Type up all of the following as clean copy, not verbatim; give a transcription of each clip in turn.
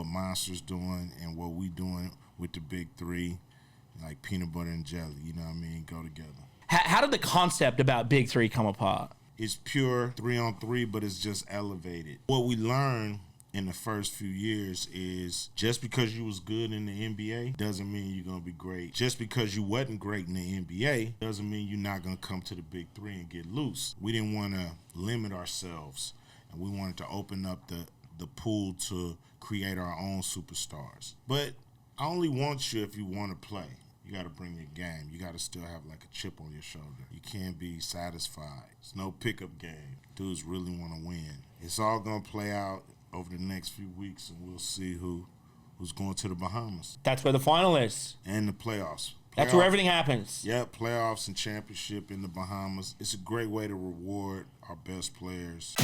what Monster's doing and what we doing with the Big Three, like peanut butter and jelly, you know what I mean, go together. How did the concept about Big Three come apart? It's pure 3-on-3, but it's just elevated. What we learned in the first few years is just because you was good in the NBA doesn't mean you're going to be great. Just because you wasn't great in the NBA doesn't mean you're not going to come to the Big Three and get loose. We didn't want to limit ourselves, and we wanted to open up the pool to create our own superstars. But I only want you if you want to play. You got to bring your game. You got to still have like a chip on your shoulder. You can't be satisfied. It's no pickup game. Dudes really want to win. It's all going to play out over the next few weeks, and we'll see who's going to the Bahamas. That's where the final is. And the playoffs. That's where everything happens. Yeah, playoffs and championship in the Bahamas. It's a great way to reward our best players.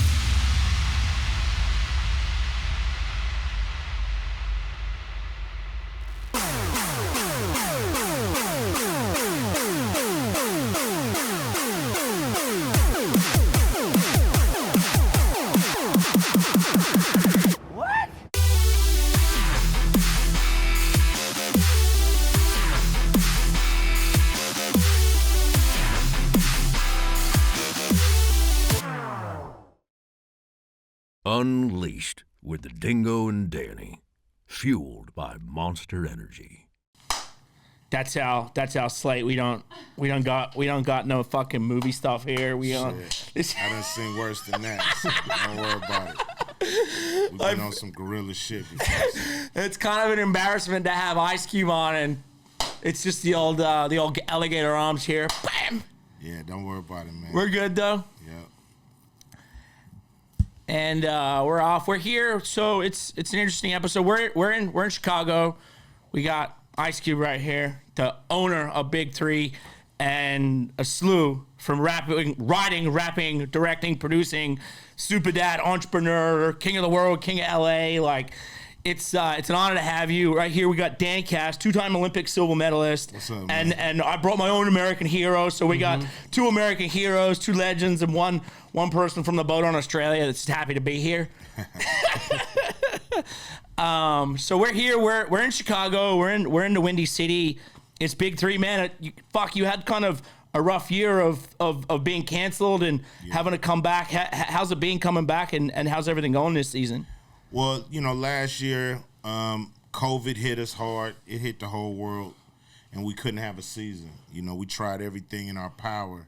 Unleashed with the Dingo and Danny, fueled by Monster Energy. That's our slate. We don't got no fucking movie stuff here. We don't. I done seen worse than that. So don't worry about it. We've been on some gorilla shit before. It's kind of an embarrassment to have Ice Cube on, and it's just the old alligator arms here. Bam. Yeah, don't worry about it, man. We're good though. Yeah. And we're off. We're here, so it's an interesting episode. We're in Chicago. We got Ice Cube right here, the owner of Big Three, and a slew from writing, rapping, directing, producing, super dad, entrepreneur, king of the world, king of LA. Like, it's an honor to have you right here. We got Danny Cass, two-time Olympic silver medalist. What's up, man? And I brought my own American hero, so we got two American heroes, two legends, and one person from the boat on Australia that's happy to be here. So we're here. We're in Chicago. We're in the Windy City. It's Big Three, man. You had kind of a rough year of being canceled and having to come back. How's it been coming back, and how's everything going this season? Well, last year, COVID hit us hard. It hit the whole world, and we couldn't have a season. We tried everything in our power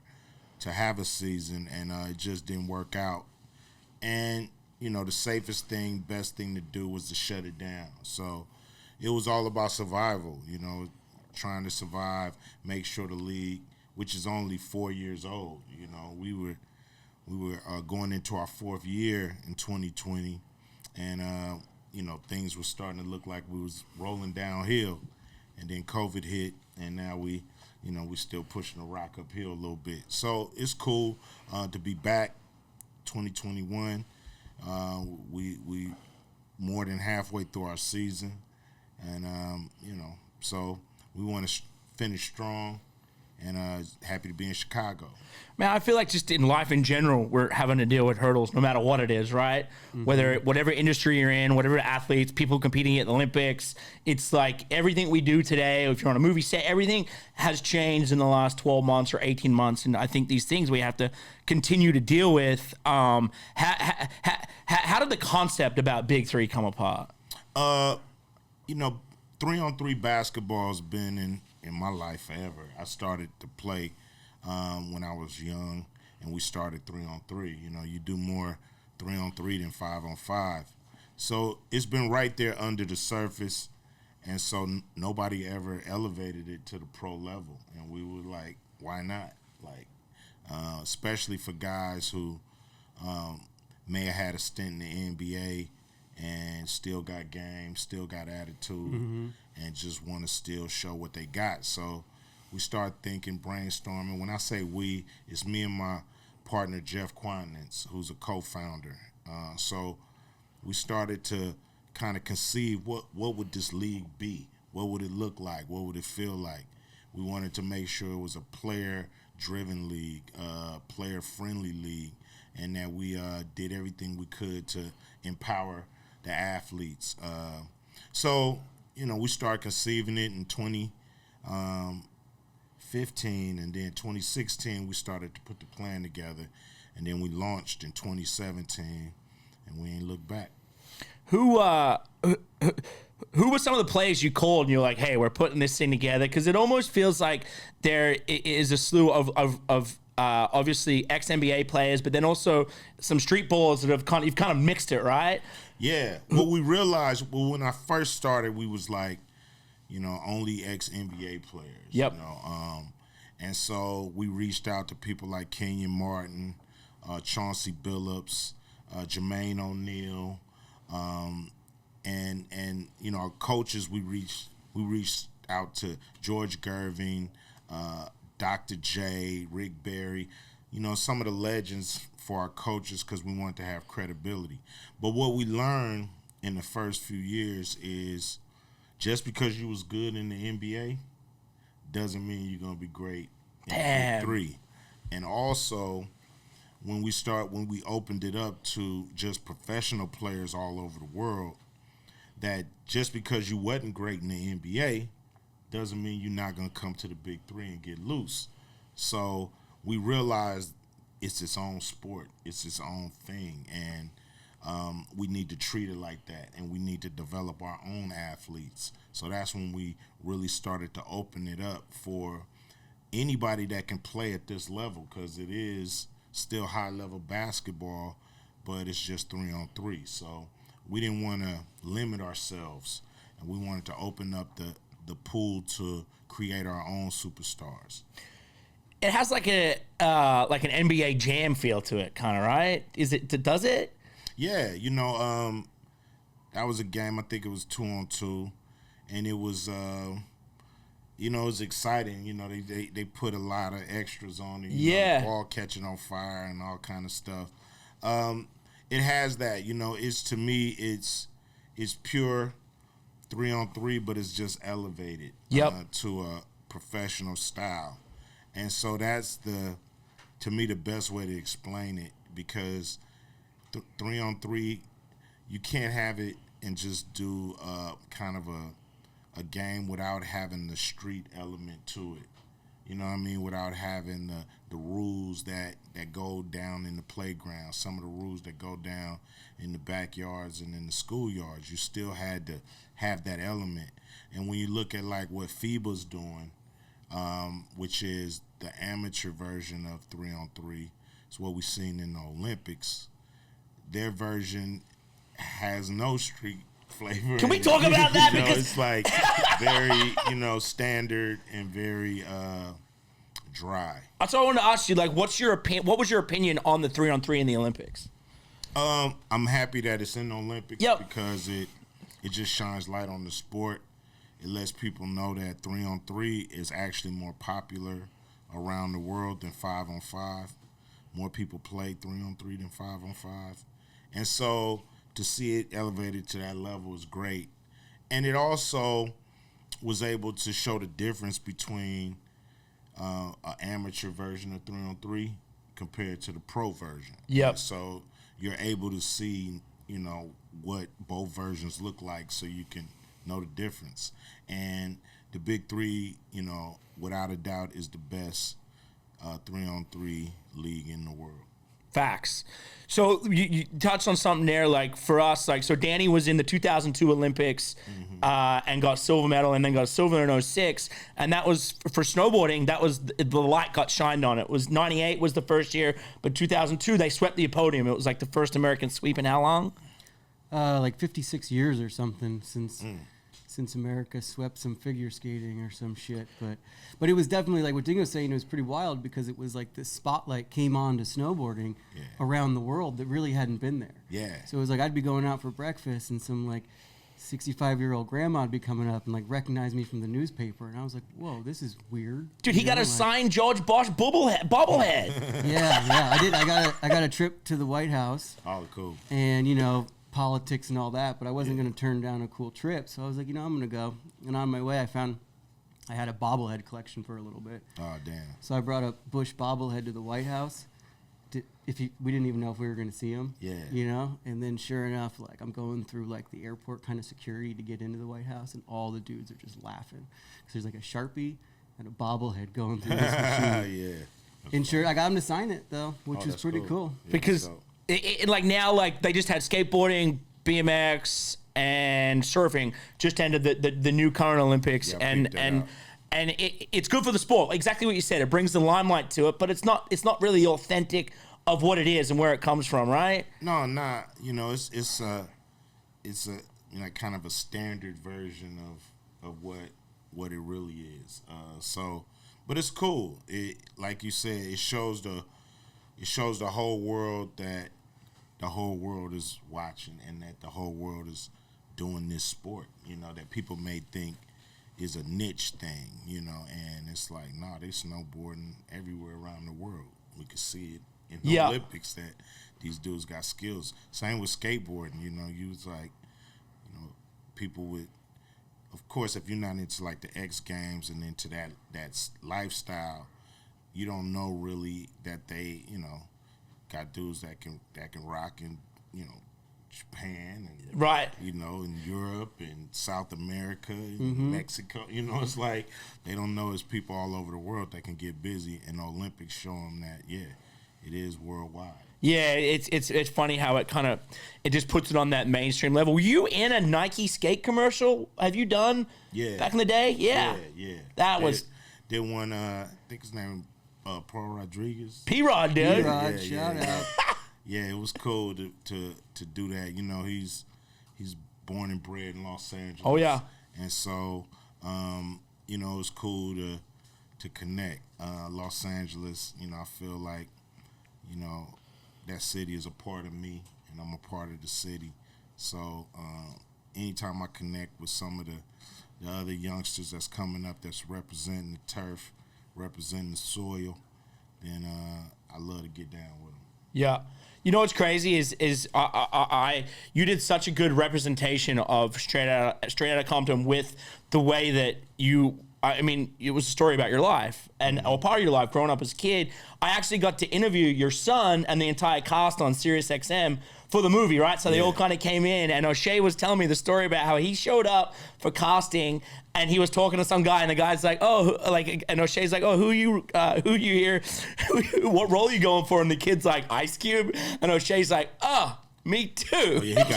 to have a season, and it just didn't work out. And, the safest thing, best thing to do was to shut it down. So it was all about survival, trying to survive, make sure the league, which is only 4 years old, we were going into our fourth year in 2020. And, things were starting to look like we was rolling downhill. And then COVID hit, and now we're still pushing the rock uphill a little bit. So it's cool to be back 2021. We more than halfway through our season. And, so we want to finish strong, and happy to be in Chicago. Man, I feel like just in life in general, we're having to deal with hurdles no matter what it is, right? Mm-hmm. Whatever industry you're in, whatever athletes, people competing at the Olympics, it's like everything we do today, if you're on a movie set, everything has changed in the last 12 months or 18 months. And I think these things we have to continue to deal with. How did the concept about Big Three come apart? 3-on-3 basketball has been in my life forever. I started to play when I was young, and we started 3-on-3. You do more 3-on-3 than 5-on-5. So it's been right there under the surface, and so nobody ever elevated it to the pro level. And we were like, why not? Like, especially for guys who may have had a stint in the NBA and still got game, still got attitude, and just want to still show what they got. So we start thinking, brainstorming. When I say we, it's me and my partner, Jeff Quantnitz, who's a co-founder. So we started to kind of conceive what would this league be? What would it look like? What would it feel like? We wanted to make sure it was a player-driven league, player-friendly league, and that we did everything we could to empower the athletes. So, we started conceiving it in 2015, and then 2016 we started to put the plan together, and then we launched in 2017, and we ain't looked back. Who were some of the players you called and you're like, hey, we're putting this thing together? Because it almost feels like there is a slew of obviously ex-NBA players, but then also some street ballers that you've kind of mixed it, right? Yeah. What we realized, when I first started, we was like, only ex-NBA players. Yep. And so we reached out to people like Kenyon Martin, Chauncey Billups, Jermaine O'Neal, and our coaches. We reached out to George Gervin, Dr. J, Rick Barry, some of the legends for our coaches, because we wanted to have credibility. But what we learned in the first few years is just because you was good in the NBA doesn't mean you're gonna be great in Big 3. And also, when we opened it up to just professional players all over the world, that just because you wasn't great in the NBA doesn't mean you're not going to come to the Big 3 and get loose. So we realized it's its own sport. It's its own thing. And we need to treat it like that, and we need to develop our own athletes. So that's when we really started to open it up for anybody that can play at this level, because it is still high-level basketball, but it's just 3-on-3. So we didn't want to limit ourselves, and we wanted to open up the pool to create our own superstars. It has like an NBA Jam feel to it, kind of, right? Does it? Yeah, that was a game. I think it was 2-on-2, and it was it was exciting. They put a lot of extras on it. Yeah, ball catching on fire and all kind of stuff. It has that. To me, it's pure 3-on-3, but it's just elevated to a professional style. And so that's to me, the best way to explain it, because 3-on-3, you can't have it and just do kind of a game without having the street element to it. You know what I mean? Without having the rules that go down in the playground, some of the rules that go down in the backyards and in the schoolyards. You still had to have that element. And when you look at like what FIBA's doing, which is the amateur version of 3-on-3, it's what we've seen in the Olympics. Their version has no street flavor. Can we talk about that? Because it's like very, standard and very dry. That's what I wanted to ask you. Like, what was your opinion on the 3-on-3 in the Olympics? I'm happy that it's in the Olympics because it just shines light on the sport. It lets people know that 3-on-3 is actually more popular around the world than 5-on-5. More people play 3-on-3 than 5-on-5. And so to see it elevated to that level is great. And it also was able to show the difference between an amateur version of 3-on-3 compared to the pro version. Yep. So you're able to see, what both versions look like, so you can know the difference. And the Big 3, without a doubt, is the best 3-on-3 league in the world. Facts. So you touched on something there, like for us, so Danny was in the 2002 Olympics and got silver medal, and then got silver in 2006, and that was for snowboarding. That was the light got shined on it. Was 98 was the first year, but 2002 they swept the podium. It was like the first American sweep in how long? Like 56 years or something since America swept some figure skating or some shit. But it was definitely, like what Dingo's saying, it was pretty wild, because it was like the spotlight came on to snowboarding around the world that really hadn't been there. Yeah. So it was like I'd be going out for breakfast and some like 65-year-old grandma would be coming up and like recognize me from the newspaper, and I was like, whoa, this is weird. Dude, he got a signed George Bosch bobblehead. Yeah, I did. I got a trip to the White House. Oh, cool. And politics and all that, but I wasn't going to turn down a cool trip, so I was like, I'm going to go. And on my way, I had a bobblehead collection for a little bit. Oh, damn. So I brought a Bush bobblehead to the White House. we didn't even know if we were going to see him. Yeah. You know? And then sure enough, like I'm going through like the airport kind of security to get into the White House, and all the dudes are just laughing. Because there's like a Sharpie and a bobblehead going through this machine. Yeah. And sure, I got him to sign it though, which was pretty cool. Yeah, Because like now, like they just had skateboarding, BMX, and surfing just ended the new current Olympics, Yeah, and it's good for the sport. Exactly what you said. It brings the limelight to it, but it's not really authentic of what it is and where it comes from, right? No, not. You know, it's a you know, kind of a standard version of what it really is. But it's cool. It, like you said, it shows the whole world that the whole world is watching, and that the whole world is doing this sport. You know, that people may think is a niche thing. You know, and it's like, nah, they snowboarding everywhere around the world. We could see it in the Olympics that these dudes got skills. Same with skateboarding. You know, you was like, you know, people with. Of course, if you're not into like the X Games and into that lifestyle, you don't know really that they, you know, got dudes that can rock in, you know, Japan and Right. you know, in Europe and South America, and Mexico. You know, it's like they don't know it's people all over the world that can get busy, and the Olympics show them that it is worldwide. Yeah, it's funny how it just puts it on that mainstream level. Were you in a Nike skate commercial? Have you done? Yeah. Back in the day? Yeah. Yeah. That was did one. I think his name Paul Rodriguez. P-Rod, dude. P-Rod, shout out. Yeah, it was cool to do that. You know, he's born and bred in Los Angeles. Oh yeah. And so, you know, it was cool to connect. Los Angeles, you know, I feel like, you know, that city is a part of me, and I'm a part of the city. So anytime I connect with some of the other youngsters that's coming up that's representing the turf, representing the soil, then I love to get down with them. Yeah. You know what's crazy is you did such a good representation of Straight Outta Compton with the way that you. I mean, it was a story about your life and a part of your life growing up as a kid. I actually got to interview your son and the entire cast on Sirius XM for the movie, right? So they all kind of came in, and O'Shea was telling me the story about how he showed up for casting, and he was talking to some guy, and the guy's like, and O'Shea's like, oh, who you here? What role are you going for? And the kid's like, Ice Cube, and O'Shea's like, oh, me too. Oh, yeah, he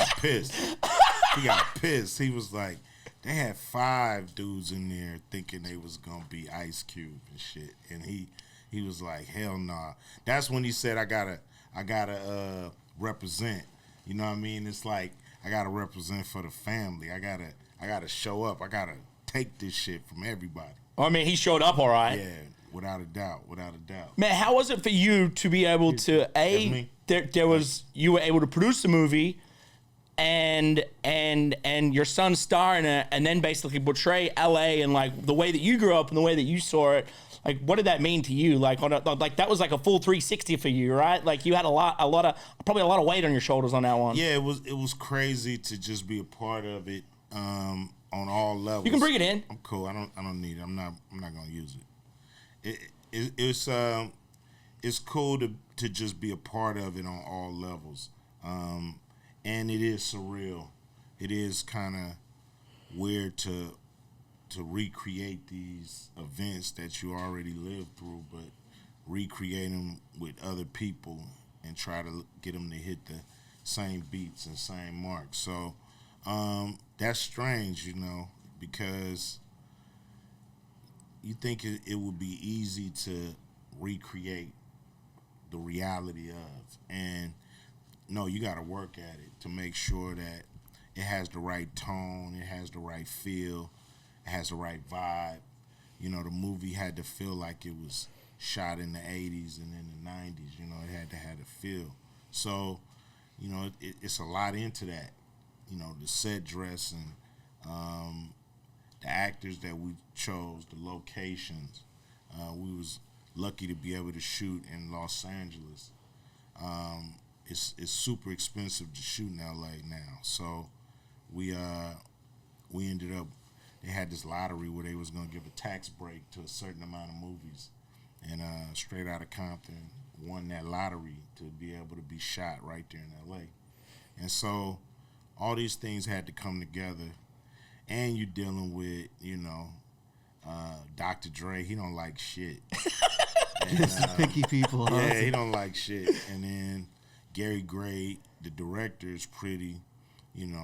got pissed. He was like, they had 5 dudes in there thinking they was gonna be Ice Cube and shit, and he was like, hell nah. That's when he said, I gotta represent. You know what I mean? It's like I gotta represent for the family. I gotta show up. I gotta take this shit from everybody. I mean, he showed up all right. Yeah, without a doubt. Man, how was it for you to be able to you were able to produce the movie? And your son star in it, and then basically portray LA and like the way that you grew up and the way that you saw it. Like, what did that mean to you? Like, like that was like a full 360 for you, right? Like, you had probably a lot of weight on your shoulders on that one. Yeah, it was crazy to just be a part of it on all levels. You can bring it in. I'm cool. I don't need it. I'm not gonna use it. It's cool to just be a part of it on all levels. And it is surreal. It is kind of weird to recreate these events that you already lived through, but recreate them with other people and try to get them to hit the same beats and same marks. So that's strange, you know, because you think it would be easy to recreate the reality of, and no, you got to work at it to make sure that it has the right tone, it has the right feel, it has the right vibe. You know, the movie had to feel like it was shot in the 80s and in the 90s. You know, it had to have a feel. So, you know, it's a lot into that. You know, the set dressing, the actors that we chose, the locations. We was lucky to be able to shoot in Los Angeles. It's super expensive to shoot in LA now. So we ended up, they had this lottery where they was gonna give a tax break to a certain amount of movies. and straight out of Compton, won that lottery to be able to be shot right there in L.A. And so all these things had to come together, and you're dealing with, Dr. Dre. He don't like shit. Just picky people. Yeah, he don't like shit. And then Gary Gray, the director, is pretty,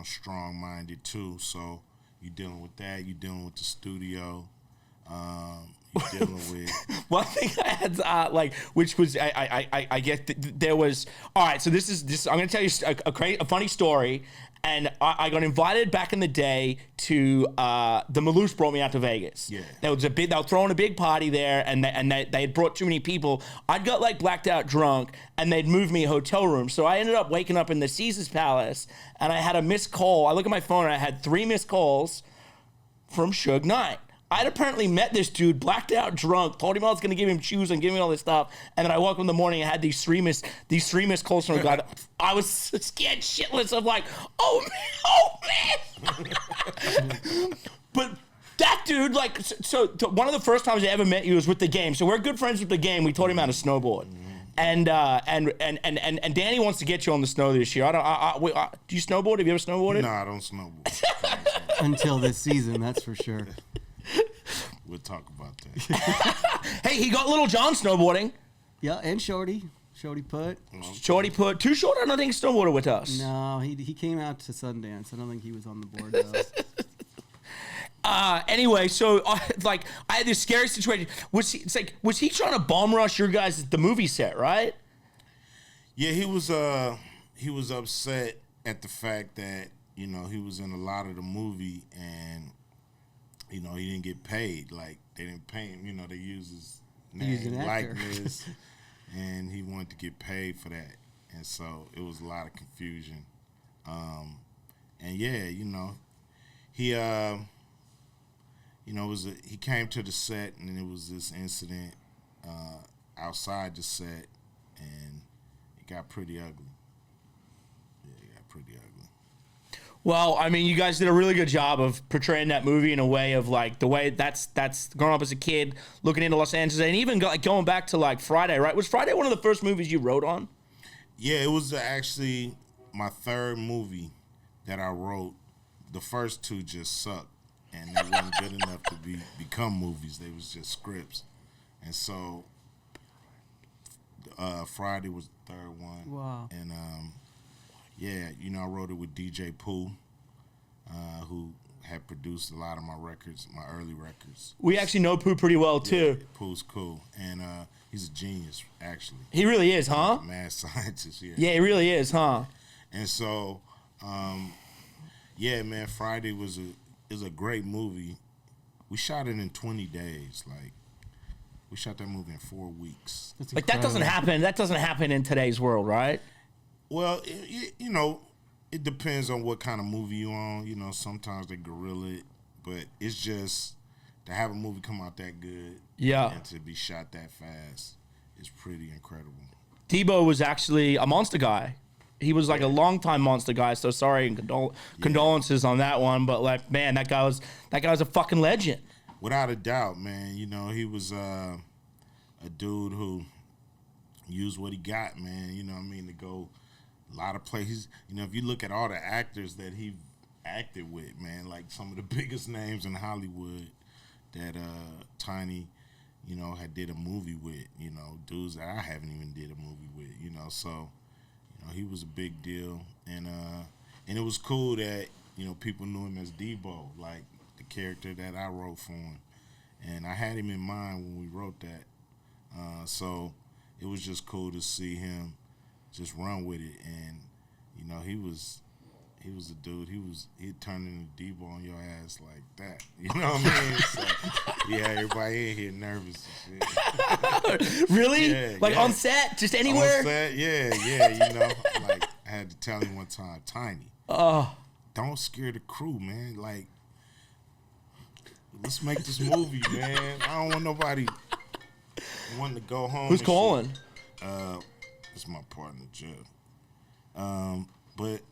strong-minded too. So you're dealing with that. You're dealing with the studio. You're dealing with one thing I had which was I get there was all right. So this I'm gonna tell you a funny story. And I got invited back in the day to the Maloose brought me out to Vegas. Yeah, they were throwing a big party there, and they had brought too many people. I'd got blacked out drunk, and they'd moved me a hotel room. So I ended up waking up in the Caesars Palace, and I had a missed call. I look at my phone, and I had 3 missed calls from Suge Knight. I'd apparently met this dude, blacked out drunk, told him I was going to give him shoes and give me all this stuff. And then I woke up in the morning and had these three missed calls from a guy. I was scared shitless of oh man. But that dude, so one of the first times I ever met you was with the game. So we're good friends with the game. We taught him how to snowboard. And Danny wants to get you on the snow this year. Do you snowboard? Have you ever snowboarded? No, I don't snowboard. Until this season, that's for sure. We'll talk about that. Hey, he got Little John snowboarding. Yeah, and Shorty Put. Shorty Put. Too Short, I don't think snowboarded with us. No, he came out to Sundance. I don't think he was on the board though. Anyway, so I had this scary situation. Was he trying to bomb rush your guys at the movie set, right? Yeah, he was upset at the fact that, he was in a lot of the movie and, he didn't get paid. They didn't pay him, they used his name, likeness, and he wanted to get paid for that. And so it was a lot of confusion. And yeah, he he came to the set, and it was this incident outside the set, and it got pretty ugly. Yeah, it got pretty ugly. Well, I mean, you guys did a really good job of portraying that movie in a way of the way that's growing up as a kid, looking into Los Angeles, and even going back to Friday, right? Was Friday one of the first movies you wrote on? Yeah, it was actually my third movie that I wrote. The first 2 just sucked, and they weren't good enough to become movies. They was just scripts. And so Friday was the third one. Wow. And yeah, I wrote it with DJ Pooh, who had produced a lot of my records, my early records. We actually know Pooh pretty well, too. Yeah, Pooh's cool. And he's a genius, actually. He really is, huh? Mad scientist, yeah. Yeah, he really is, huh? And so, yeah, man, Friday is a great movie. We shot it in 20 days. We shot that movie in 4 weeks. That doesn't happen. That doesn't happen in today's world, right? Well, it depends on what kind of movie you on. Sometimes they guerrilla it, but it's just to have a movie come out that good, and to be shot that fast is pretty incredible. Debo was actually a monster guy. He was a long-time monster guy. So sorry and condolences on that one, but man, that guy was a fucking legend. Without a doubt, man. He was a dude who used what he got, man. To go a lot of places. If you look at all the actors that he acted with, man, some of the biggest names in Hollywood that Tiny, had did a movie with, dudes that I haven't even did a movie with, so, he was a big deal. And it was cool that, people knew him as Debo, the character that I wrote for him. And I had him in mind when we wrote that. So it was just cool to see him just run with it, and he was a dude. He'd turn into Debo on your ass like that. You know what I mean? So, yeah, everybody in here nervous and shit. Really? Yeah, on set, just anywhere? On set, yeah. I had to tell him one time, Tiny. Don't scare the crew, man. Let's make this movie, man. I don't want nobody wanting to go home. Who's calling? It's my partner, Jeff. But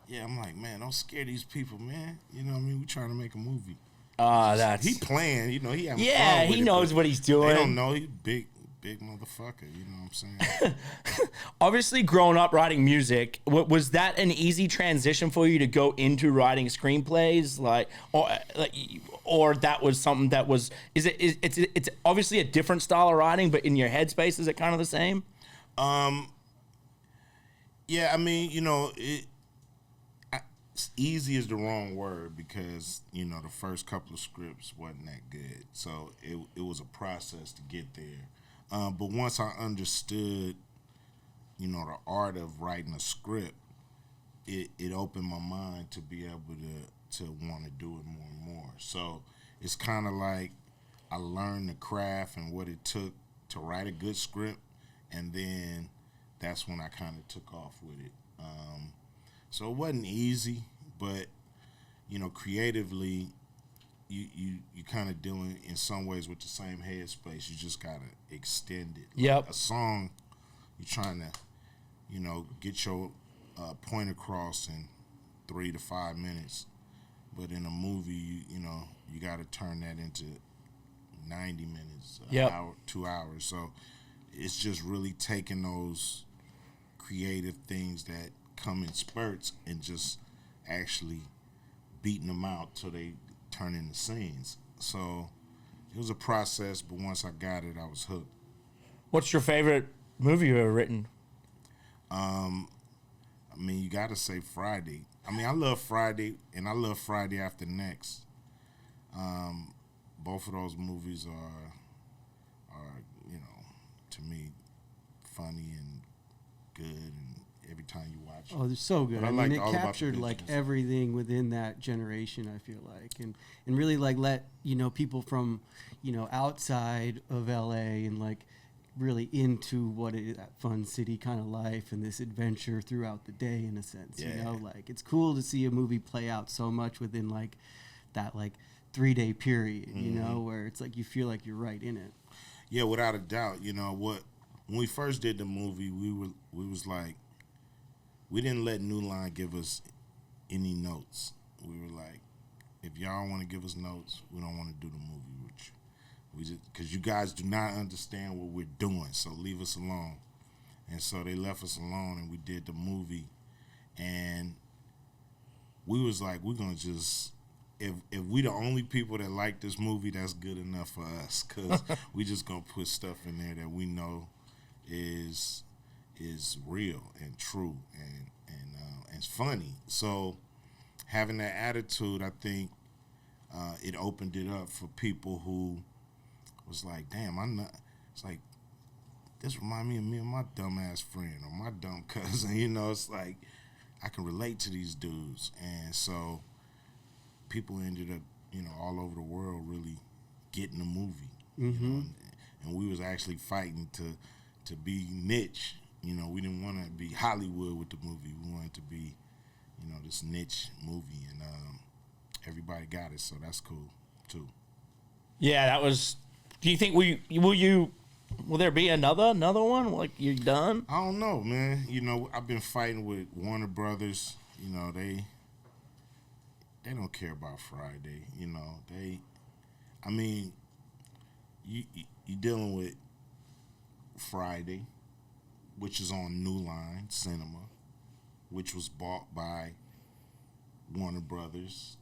yeah, I'm like, man, don't scare these people, man. You know what I mean? We trying to make a movie. That's he playing. He having fun with he knows what he's doing. They don't know he's big motherfucker. You know what I'm saying? Obviously, growing up writing music, was that an easy transition for you to go into writing screenplays, or that was something that was? It's obviously a different style of writing, but in your headspace, is it kind of the same? Yeah, I mean, easy is the wrong word because, the first couple of scripts wasn't that good. So it was a process to get there. But once I understood, the art of writing a script, it opened my mind to be able to want to do it more and more. So it's kind of like I learned the craft and what it took to write a good script, and then that's when I kind of took off with it. So it wasn't easy, but creatively, you kind of dealing in some ways with the same headspace. You just gotta extend it. Yep. Like a song, you're trying to, get your point across in 3 to 5 minutes, but in a movie, you got to turn that into 90 minutes, an hour, 2 hours. So it's just really taking those creative things that come in spurts and just actually beating them out till they turn into scenes. So it was a process, but once I got it, I was hooked. What's your favorite movie you've ever written? I mean, you got to say Friday. I mean, I love Friday, and I love Friday After Next. Both of those movies are to me, funny and good, and every time you watch it. Oh, they're so good. But I mean, it all about the captured like business. everything within that generation, I feel like, and really like let people from outside of LA and like really into what it is, that fun city kind of life and this adventure throughout the day in a sense. Yeah. Like it's cool to see a movie play out so much within like that like 3-day period, where it's like you feel like you're right in it. Yeah, without a doubt. When we first did the movie, we was like, we didn't let New Line give us any notes. We were like, if y'all want to give us notes, we don't want to do the movie with you. Because you guys do not understand what we're doing, so leave us alone. And so they left us alone, and we did the movie. And we was like, we're going to just, if we the only people that like this movie, that's good enough for us. Because we just going to put stuff in there that we know is real and true and it's funny. So having that attitude, I think it opened it up for people who was like, damn, I'm not. It's like, this remind me of my dumbass friend or my dumb cousin. It's like I can relate to these dudes, and so people ended up, all over the world really getting the movie. And we was actually fighting to be niche. We didn't want to be Hollywood with the movie. We wanted to be, this niche movie, and everybody got it, so that's cool too. Yeah, that was. Do you think will there be another one? Like, you're done? I don't know, man. I've been fighting with Warner Brothers. They don't care about Friday. You dealing with Friday, which is on New Line Cinema, which was bought by Warner Brothers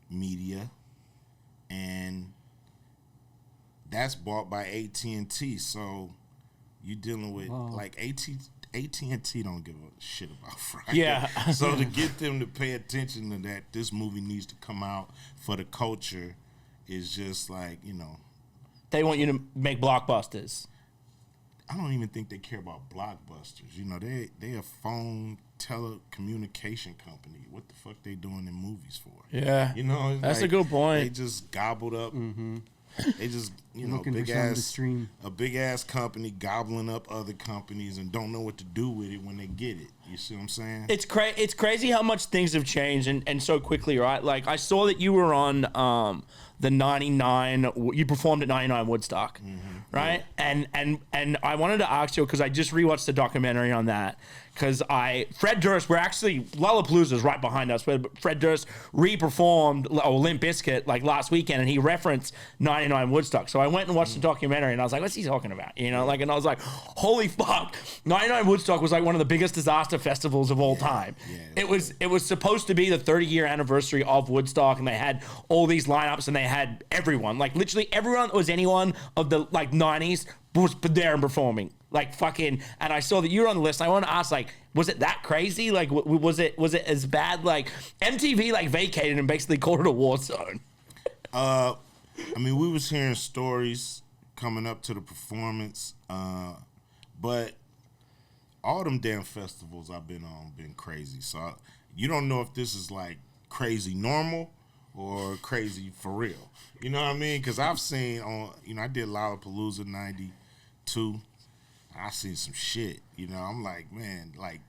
Media, and that's bought by AT&T. So you dealing with like AT&T don't give a shit about Friday. Yeah. So to get them to pay attention to that, this movie needs to come out for the culture is just like, They want you to make blockbusters. I don't even think they care about blockbusters. They a phone telecommunication company. What the fuck they doing in movies for? Yeah. It's that's like a good point. They just gobbled up. They just, Looking for big something to ass stream. a big ass company gobbling up other companies and don't know what to do with it when they get it. You see what I'm saying? It's crazy how much things have changed and so quickly, right? Like, I saw that you were on the 99. You performed at 99 Woodstock, right? Yeah. And I wanted to ask you, because I just rewatched the documentary on that. because Fred Durst, we're actually, Lollapalooza's right behind us, but Fred Durst re-performed Limp Bizkit like last weekend, and he referenced 99 Woodstock. So I went and watched the documentary, and I was like, what's he talking about? You know, like, and I was like, holy fuck, 99 Woodstock was like one of the biggest disaster festivals of all time. Yeah, It was supposed to be the 30-year anniversary of Woodstock, and they had all these lineups, and they had everyone, like literally everyone that was anyone of the like 90s was there and performing. Like fucking, and I saw that you were on the list. I want to ask, like, was it that crazy? Like, was it as bad? Like, MTV like vacated and basically called it a war zone. I mean, we was hearing stories coming up to the performance, but all them damn festivals I've been on been crazy. So you don't know if this is like crazy normal or crazy for real. You know what I mean? Because I've seen on, I did Lollapalooza '92. I seen some shit, I'm like, man, like,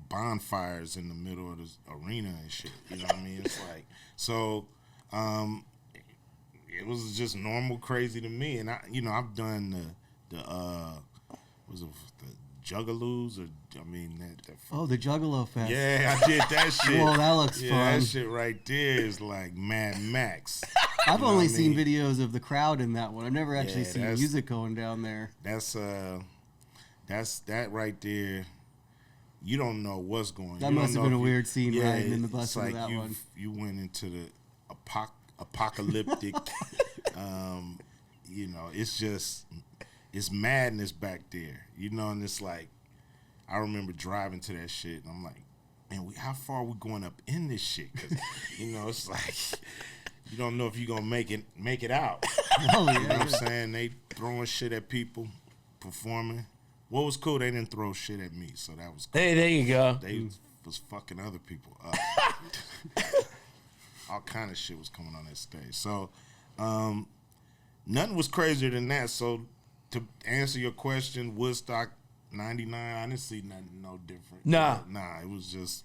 bonfires in the middle of the arena and shit. You know what I mean? It's like, so, it was just normal crazy to me. And I've done the Juggaloos the Juggalo Fest. Yeah, I did that shit. Well, that looks fun. That shit right there is like Mad Max. I've only seen videos of the crowd in that one. I've never actually seen music going down there. That's that right there. You don't know what's going on. That must have been a weird scene riding in the bus like for that one. You went into the apocalyptic. It's madness back there. And it's like, I remember driving to that shit, and I'm like, man, how far are we going up in this shit? Because, it's like, you don't know if you're going to make it out. Oh, yeah. You know what I'm saying? They throwing shit at people, performing. What was cool, they didn't throw shit at me, so that was cool. Hey, there you go. They was fucking other people up. All kind of shit was coming on that stage. So, nothing was crazier than that. So, to answer your question, Woodstock '99, I didn't see nothing no different. Nah, it was just,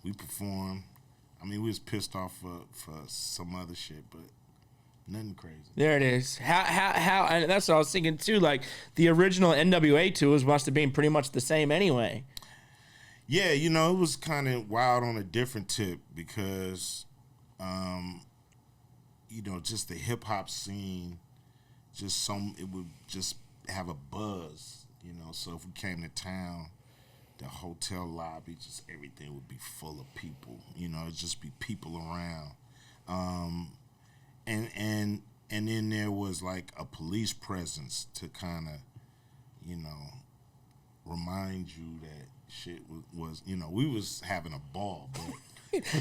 we performed. I mean, we was pissed off for some other shit, but nothing crazy. There it is. How and that's what I was thinking too. Like, the original N.W.A. tours must have been pretty much the same anyway. Yeah, it was kind of wild on a different tip because, just the hip hop scene, it would just have a buzz, So if we came to town, the hotel lobby, just everything would be full of people, it'd just be people around, and then there was like a police presence to kind of, remind you that shit was we was having a ball, but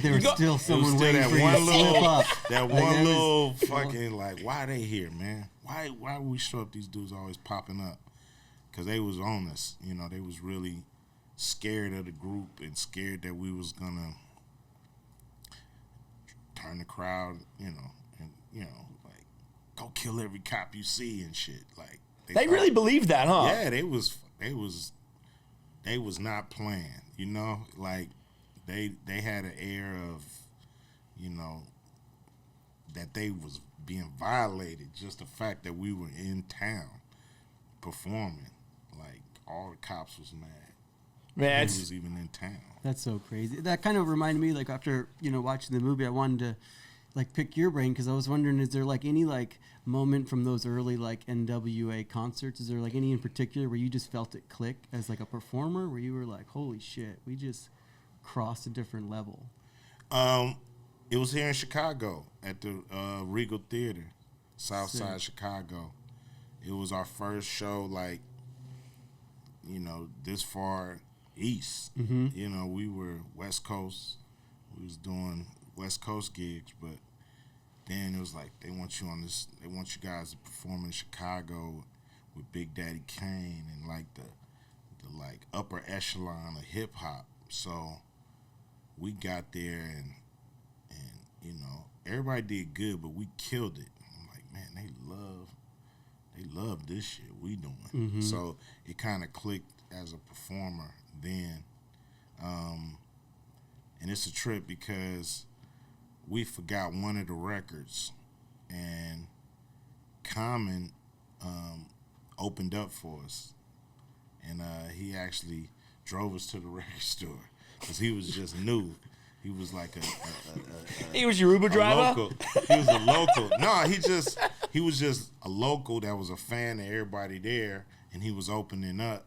there was still someone waiting for you one to slip up. That one little fucking, like, why they here, man? Why we show up, these dudes always popping up? Because they was on us. They was really scared of the group and scared that we was going to turn the crowd, and, like, go kill every cop you see and shit. Like, they really believed that, huh? Yeah, they was not playing, like, they had an air of, that they was being violated. Just the fact that we were in town performing, like, all the cops was mad. Man, we was even in town. That's so crazy. That kind of reminded me, like, after watching the movie, I wanted to like pick your brain because I was wondering, is there like any like moment from those early like N.W.A. concerts? Is there like any in particular where you just felt it click as like a performer, where you were like, holy shit, we just crossed a different level? It was here in Chicago at the Regal Theater, South Side Chicago. It was our first show, like, this far east. Mm-hmm. We were West Coast. We was doing West Coast gigs, but then it was like, they want you guys to perform in Chicago with Big Daddy Kane and like the like upper echelon of hip hop. So we got there and everybody did good, but we killed it. I'm like, man, they love this shit we doing. Mm-hmm. So it kind of clicked as a performer then. And it's a trip because we forgot one of the records, and Common opened up for us. and he actually drove us to the record store because he was just new. He was like he was your Uber driver? local. He was a local. No, he was just a local that was a fan of everybody there, and he was opening up.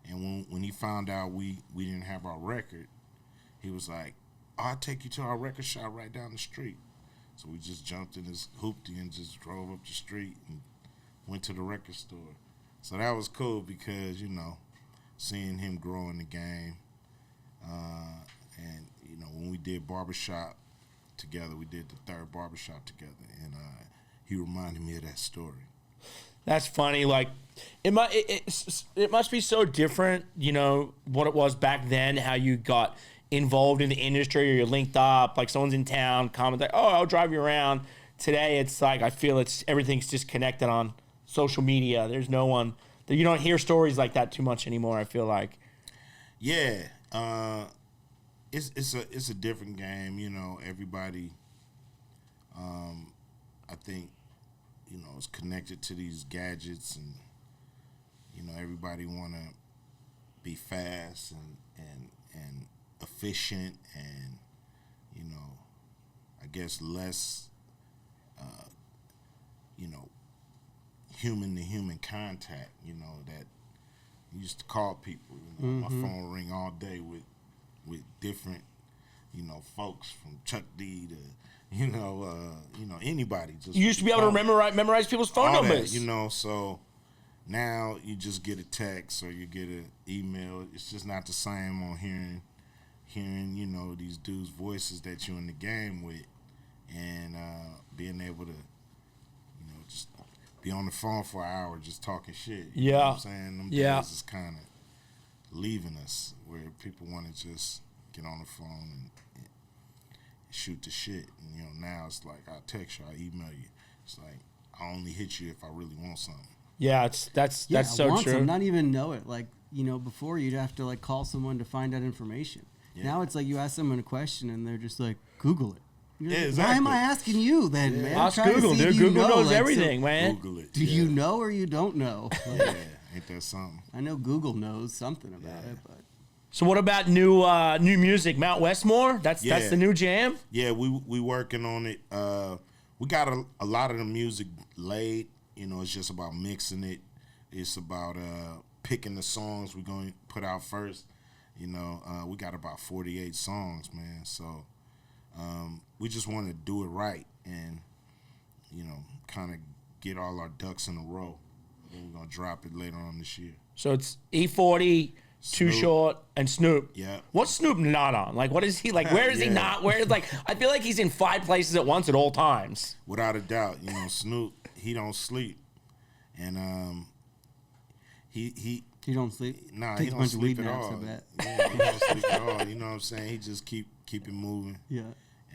And when he found out we didn't have our record, he was like, I'll take you to our record shop right down the street. So we just jumped in his hoopty and just drove up the street and went to the record store. So that was cool because, seeing him grow in the game. And, when we did Barbershop together, we did the third Barbershop together. And he reminded me of that story. That's funny. Like, it must be so different, what it was back then, how you got involved in the industry or you're linked up, like someone's in town, comment like, oh, I'll drive you around. Today, it's like, I feel everything's just connected on social media. There's no one, you don't hear stories like that too much anymore, I feel like. Yeah. It's a different game, everybody, I think, is connected to these gadgets and, everybody want to be fast and efficient and, I guess less, human to human contact, that you used to call people, my phone ring all day with different, folks from Chuck D to, anybody. Just you used to be able to memorize people's phone numbers. That, so now you just get a text or you get an email. It's just not the same on hearing, these dudes' voices that you're in the game with and being able to, just be on the phone for an hour just talking shit. You know what I'm saying? Them days is kind of leaving us where people want to just get on the phone and shoot the shit. And, now it's like I'll text you, I'll email you. It's like I only hit you if I really want something. Yeah, that's so true. Some, not even know it. Like, before you'd have to like call someone to find out information. Yeah. Now it's like you ask someone a question and they're just like, Google it. Yeah, exactly. Why am I asking you then, man? Ask Google, dude. Google knows everything, man. Google it. Do you know or you don't know? Yeah, ain't that something? I know Google knows something about it, but. So what about new music? Mount Westmore? That's the new jam? Yeah, we working on it. We got a lot of the music laid. It's just about mixing it. It's about picking the songs we're going to put out first. We got about 48 songs, man. So we just want to do it right and, kind of get all our ducks in a row. Then we're going to drop it later on this year. So it's E40, Too Short, and Snoop. Yeah. What's Snoop not on? Like, what is he like? Where is he not? Where is I feel like he's in 5 places at once at all times. Without a doubt, Snoop, he don't sleep, and he don't sleep. Nah, he don't sleep at all. Yeah, he don't sleep at all. You know what I'm saying? He just keep it moving. Yeah.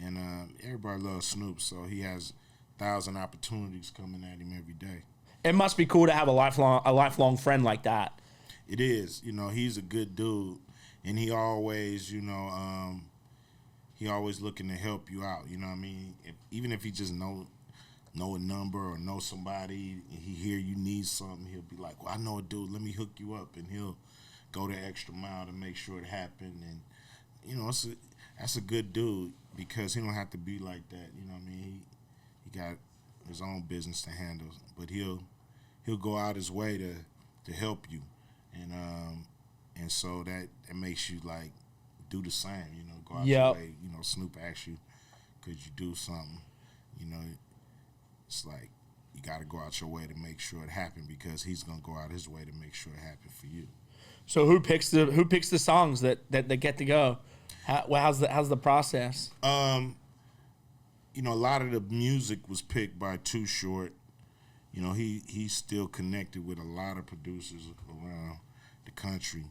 And everybody loves Snoop, so he has 1,000 opportunities coming at him every day. It must be cool to have a lifelong friend like that. It is. He's a good dude, and he always, he always looking to help you out. You know what I mean? Even if he just know a number or know somebody, and he hear you need something, he'll be like, well, I know a dude, let me hook you up, and he'll go the extra mile to make sure it happened. And, that's a good dude because he don't have to be like that. You know what I mean? He got his own business to handle, but he'll go out his way to help you. And so that makes you like do the same, go out your way. Snoop asks you, could you do something? It's like you got to go out your way to make sure it happened because he's gonna go out his way to make sure it happened for you. So who picks the songs that get to go? How's the process? A lot of the music was picked by Too Short. He's still connected with a lot of producers around the country.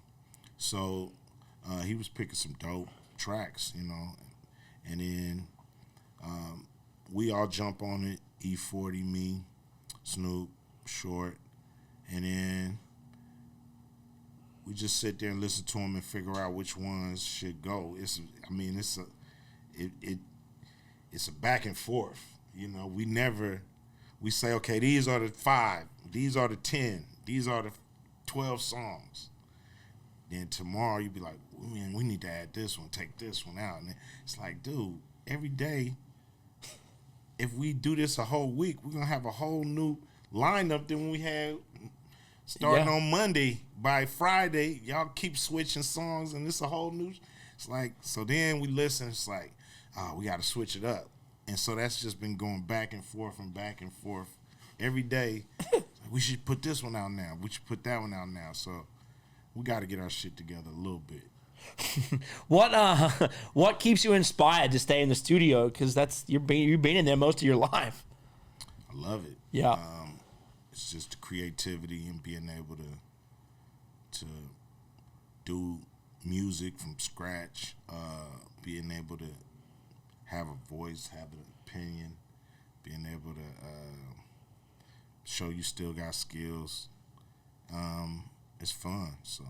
So he was picking some dope tracks, and then we all jump on it, E40, me, Snoop, Short, and then we just sit there and listen to them and figure out which ones should go. It's a back and forth. We say, okay, these are the 5, these are the 10, these are the 12 songs. Then tomorrow you be like, man, we need to add this one, take this one out. And it's like, dude, every day, if we do this a whole week, we're going to have a whole new lineup than we had starting on Monday. By Friday, y'all keep switching songs, and it's a whole new. It's like, so then we listen, it's like, oh, we got to switch it up. And so that's just been going back and forth every day. We should put this one out now. We should put that one out now. So we got to get our shit together a little bit. What keeps you inspired to stay in the studio? Because you've been in there most of your life. I love it. Yeah. It's just the creativity and being able to do music from scratch, being able to have a voice, have an opinion, being able to show you still got skills. It's fun. So,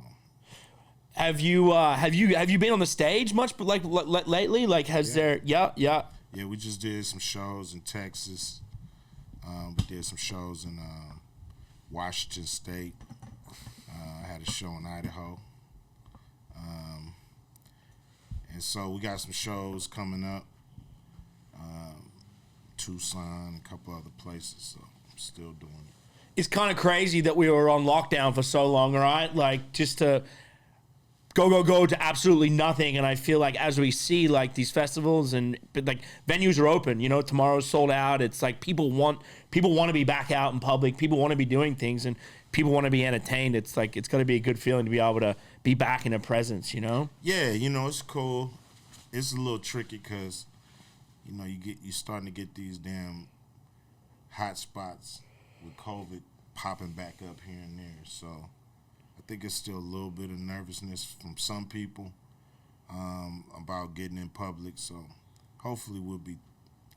have you been on the stage much? Like lately, like has there? Yeah. Yeah, we just did some shows in Texas. We did some shows in Washington State. I had a show in Idaho. And so we got some shows coming up. Tucson, a couple other places. So I'm still doing it. It's kind of crazy that we were on lockdown for so long, right? Like just to go to absolutely nothing. And I feel like as we see like these festivals and like venues are open, you know, tomorrow's sold out. It's like people want to be back out in public. People want to be doing things and people want to be entertained. It's like, it's going to be a good feeling to be able to be back in a presence, you know? Yeah. You know, it's cool. It's a little tricky because, you know, you're starting to get these damn hot spots with COVID popping back up here and there. So I think it's still a little bit of nervousness from some people about getting in public. So hopefully we'll be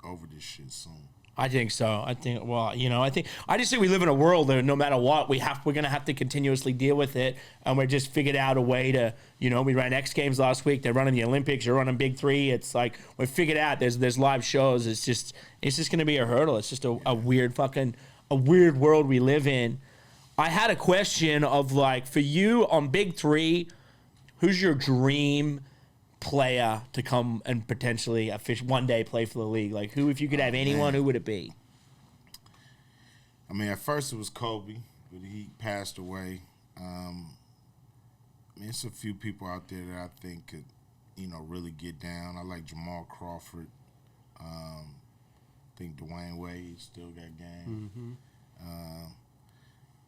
over this shit soon. I think so. I think, well, you know, I just think we live in a world that no matter what, we're going to have to continuously deal with it. And we just figured out a way to, you know, we ran X Games last week. They're running the Olympics. You're running BIG3. It's like, we figured out there's live shows. It's just going to be a hurdle. It's just a weird world we live in. I had a question of like, for you on BIG3, who's your dream player to come and potentially one day play for the league? Like who, if you could have anyone, who would it be? I mean, at first it was Kobe, but he passed away. I mean, it's a few people out there that I think could, you know, really get down. I like Jamal Crawford. I think N.W.A still got game. Mm-hmm.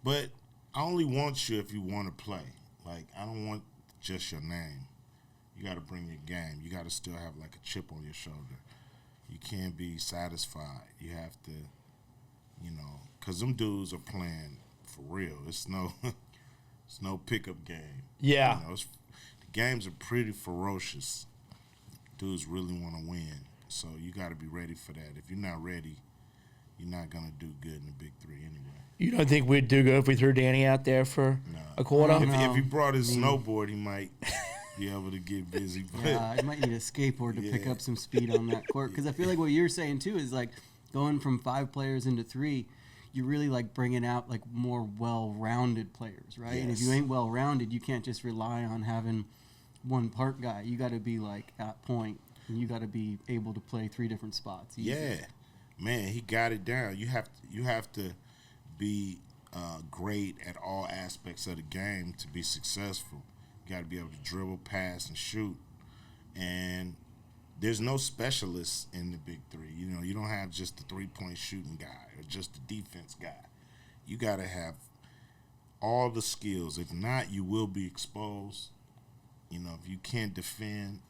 But I only want you if you want to play. Like, I don't want just your name. You got to bring your game. You got to still have like a chip on your shoulder. You can't be satisfied. You have to, you know, because them dudes are playing for real. It's no pickup game. Yeah. You know, the games are pretty ferocious. Dudes really want to win. So you got to be ready for that. If you're not ready, you're not going to do good in the BIG3 anyway. You don't think we'd do good if we threw Danny out there for a quarter? If he brought his snowboard, he might be able to get busy. But yeah, I might need a skateboard to pick up some speed on that court. Because I feel like what you're saying, too, is like going from 5 players into 3, you're really like bringing out like more well-rounded players, right? Yes. And if you ain't well-rounded, you can't just rely on having one part guy. You got to be like at point, and you got to be able to play 3 different spots. Easy. Yeah, man, he got it down. You have to be great at all aspects of the game to be successful. You got to be able to dribble, pass, and shoot. And there's no specialists in the BIG3. You know, you don't have just the 3-point shooting guy or just the defense guy. You got to have all the skills. If not, you will be exposed. You know, if you can't defend,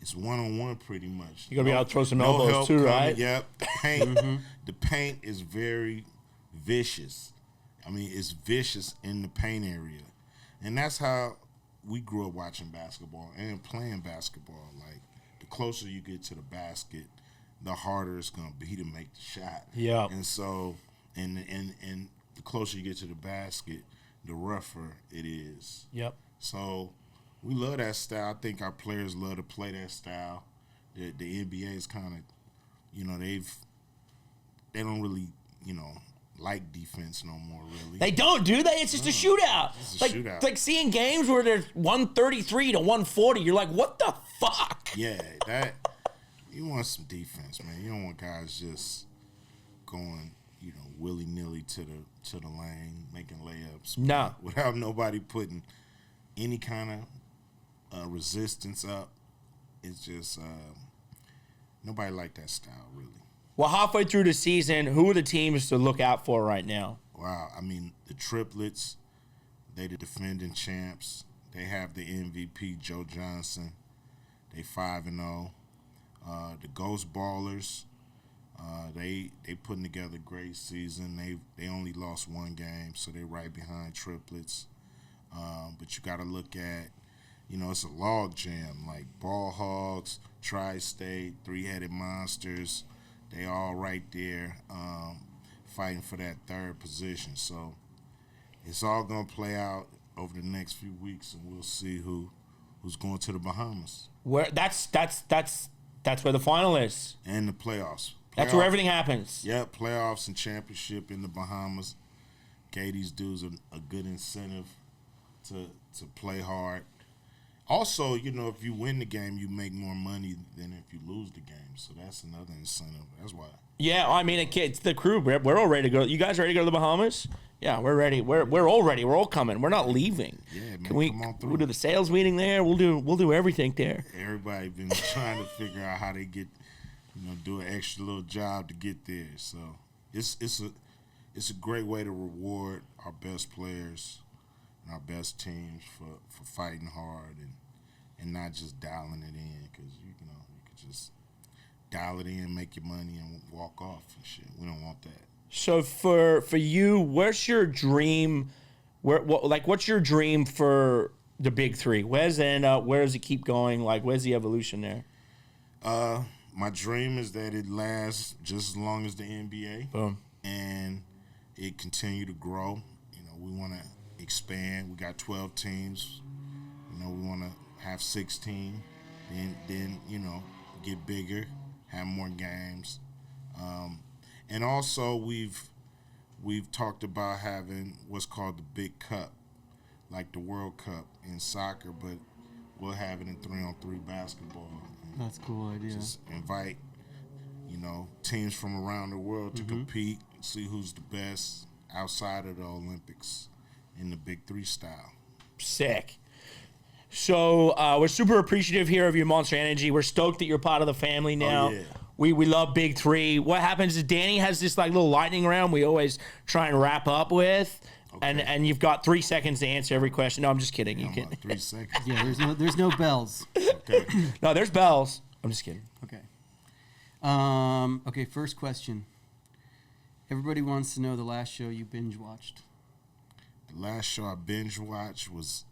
it's one-on-one pretty much. You're going to be able to throw some elbows too, right? Yep. Paint. The paint is very vicious. I mean, it's vicious in the paint area. And that's how we grew up watching basketball and playing basketball. Like, the closer you get to the basket, the harder it's going to be to make the shot. Yeah. And so, and the closer you get to the basket, the rougher it is. Yep. So, we love that style. I think our players love to play that style. The NBA is kind of, you know, they don't really, you know, like defense no more, really. They don't, do they? It's just a shootout. It's a shootout. Like seeing games where there's 133 to 140, you're like, what the fuck? Yeah, you want some defense, man. You don't want guys just going, willy-nilly to the lane, making layups. No. Without nobody putting any kind of resistance up. It's just nobody like that style, really. Well, halfway through the season, who are the teams to look out for right now? Wow, I mean, the triplets, they the defending champs. They have the MVP, Joe Johnson. They 5-0. The Ghost Ballers, they putting together a great season. They only lost one game, so they're right behind triplets. But you got to look at, it's a log jam, like Ball Hogs, Tri-State, Three-Headed Monsters. They all right there fighting for that third position. So it's all going to play out over the next few weeks, and we'll see who's going to the Bahamas. Where that's where the final is. And the playoffs. That's where everything happens. Yep, playoffs and championship in the Bahamas. Gave these dudes a good incentive to play hard. Also, if you win the game, you make more money than if you lose the game. So that's another incentive. That's why. Yeah, I mean, it's the crew. We're all ready to go. You guys ready to go to the Bahamas? Yeah, we're ready. We're all ready. We're all coming. We're not leaving. Yeah, man, come on through. We'll do the sales meeting there. We'll do everything there. Everybody been trying to figure out how they get, do an extra little job to get there. So it's a great way to reward our best players and our best teams for fighting hard and not just dialing it in, because you could just dial it in, make your money, and walk off and shit. We don't want that. So for you, where's your dream? What's your dream for the Big Three? Where's it end up? Where does it keep going? Like, where's the evolution there? My dream is that it lasts just as long as the NBA. Boom. And it continue to grow. We want to expand. We got 12 teams. We want to have 16. Then get bigger, have more games. And also we've talked about having what's called the Big Cup, like the World Cup in soccer, but we'll have it in 3-on-3 basketball. That's a cool idea. Just invite, teams from around the world to compete, see who's the best outside of the Olympics in the Big 3 style. Sick. So we're super appreciative here of your Monster Energy. We're stoked that you're part of the family now. Oh, yeah. We love Big 3. What happens is Danny has this little lightning round we always try and wrap up with. Okay. And you've got 3 seconds to answer every question. No, I'm just kidding. You can 3 seconds. Yeah, there's no bells. Okay. No, there's bells. I'm just kidding. Okay. Okay, first question. Everybody wants to know the last show you binge watched. The last show I binge watched was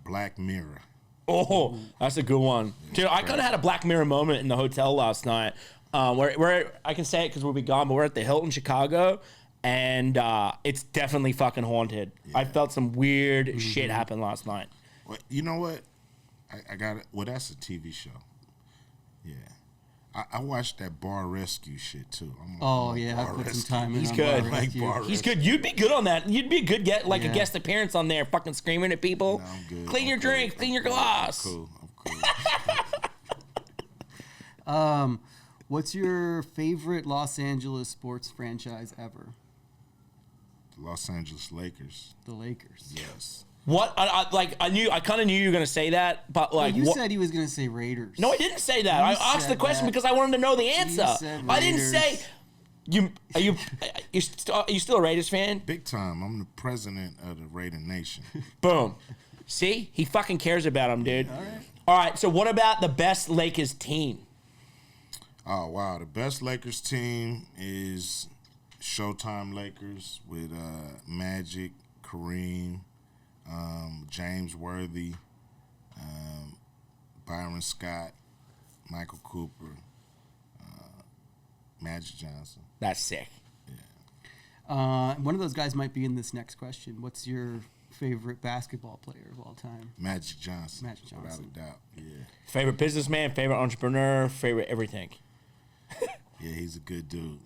Black Mirror. Oh, that's a good one. Dude, I kind of had a Black Mirror moment in the hotel last night. Where I can say it because we'll be gone, but we're at the Hilton Chicago, and it's definitely fucking haunted. Yeah. I felt some weird shit happen last night. Well, you know what? I got it. Well, that's a TV show. Yeah. I watched that Bar Rescue shit too. I put some time in. He's good. He's good. You'd be good on that. You'd be a good a guest appearance on there, fucking screaming at people. No, I'm good. Clean your drink, clean your glass. I'm cool. What's your favorite Los Angeles sports franchise ever? The Los Angeles Lakers. The Lakers. Yes. What? I kind of knew you were gonna say that, but you said he was gonna say Raiders. No, I didn't say that. I asked the question because I wanted to know the answer. I didn't say. Are you still a Raiders fan? Big time. I'm the president of the Raider Nation. Boom. See, he fucking cares about him, dude. All right. So what about the best Lakers team? Oh wow, the best Lakers team is Showtime Lakers with Magic, Kareem, James Worthy, Byron Scott, Michael Cooper, Magic Johnson. That's sick. Yeah. One of those guys might be in this next question. What's your favorite basketball player of all time? Magic Johnson. Magic Johnson. Without a doubt. Yeah. Favorite businessman, favorite entrepreneur, favorite everything. Yeah, he's a good dude.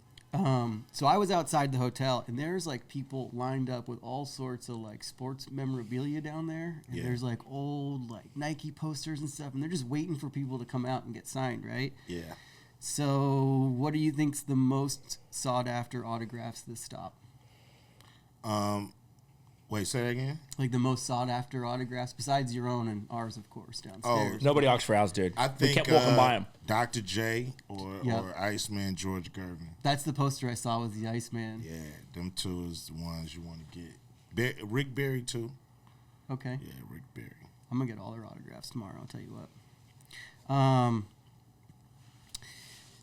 So I was outside the hotel, and there's like people lined up with all sorts of like sports memorabilia down there. And there's like old like Nike posters and stuff, and they're just waiting for people to come out and get signed, right? Yeah. So what do you think's the most sought after autographs this stop? Wait, say that again? Like the most sought after autographs, besides your own and ours, of course, downstairs. Nobody asks for ours, dude. I think we kept walking by him. Dr. J or Iceman George Gervin. That's the poster I saw with the Iceman. Yeah, them two is the ones you want to get. Rick Barry, too. Okay. Yeah, Rick Barry. I'm going to get all their autographs tomorrow, I'll tell you what.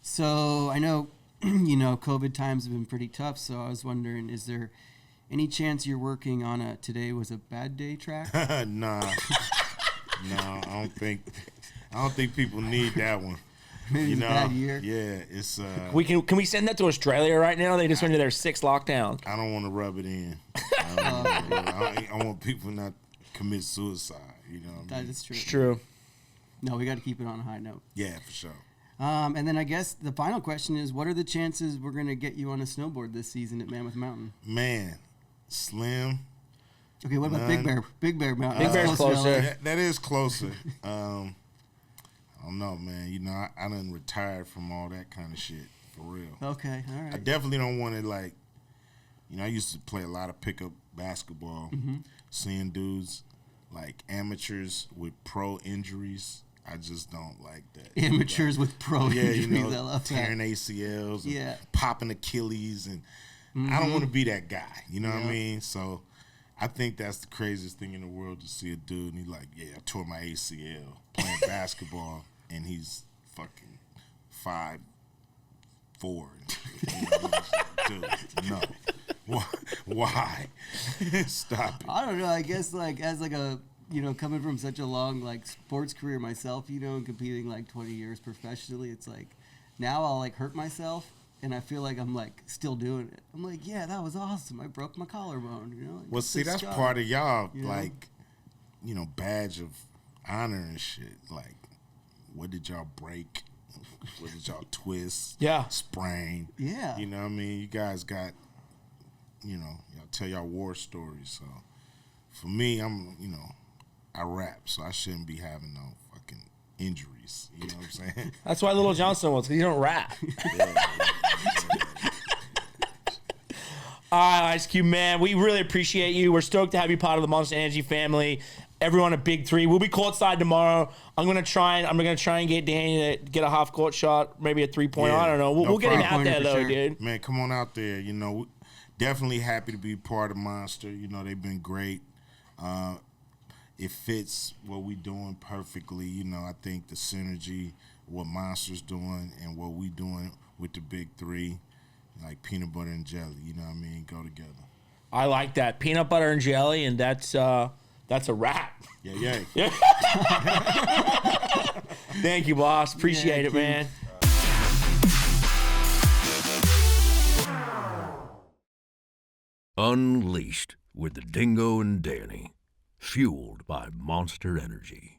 So I know, COVID times have been pretty tough, so I was wondering, is there any chance you're working on a Today Was a Bad Day track? Nah. No, I don't think people need that one. Maybe it's a bad year. Yeah, it's Can we send that to Australia right now? They just went to their 6th lockdown. I don't want to rub it in. I want people not to commit suicide, That is true. It's true. No, we got to keep it on a high note. Yeah, for sure. And then I guess the final question is, what are the chances we're going to get you on a snowboard this season at Mammoth Mountain? Man, slim. Okay, what about Big Bear? Big Bear Mountain. Big Bear's closer. That is closer. I don't know, man. I done retired from all that kind of shit, for real. Okay, all right. I definitely don't want to, like, I used to play a lot of pickup basketball, seeing dudes, like, amateurs with pro injuries. I just don't like that. Amateurs with pro injuries, I love tearing that. ACLs, and popping Achilles, and I don't want to be that guy. You know what I mean? So I think that's the craziest thing in the world, to see a dude and he's like, I tore my ACL playing basketball, and he's fucking 5'4". Dude, no. Why? Stop it. I don't know. I guess like as like a coming from such a long like sports career myself, and competing like 20 years professionally, it's like now I'll like hurt myself and I feel like I'm like still doing it. I'm like, yeah, that was awesome. I broke my collarbone. Like, well, see, that's part of y'all like badge of honor and shit. Like, what did y'all break? What did y'all twist? Yeah. Sprain? Yeah. You know what I mean? You guys got, y'all tell y'all war stories. So for me, I'm, I rap, so I shouldn't be having no fucking injuries. You know what I'm saying? That's why Little Johnson was, because you don't rap. All right, Ice Cube, man, we really appreciate you. We're stoked to have you part of the Monster Energy family. Everyone at BIG3. We'll be courtside tomorrow. I'm gonna try and get Danny to get a half court shot, maybe a 3-point. I don't know. We'll get him out there though, dude. Man, come on out there. Definitely happy to be part of Monster. They've been great. It fits what we doing perfectly. I think the synergy, what Monster's doing and what we doing with the BIG3, like peanut butter and jelly. You know what I mean? Go together. I like that. Peanut butter and jelly, and that's a wrap. Yeah. Thank you, boss. Appreciate it, man. Unleashed with the Dingo and Danny. Fueled by Monster Energy.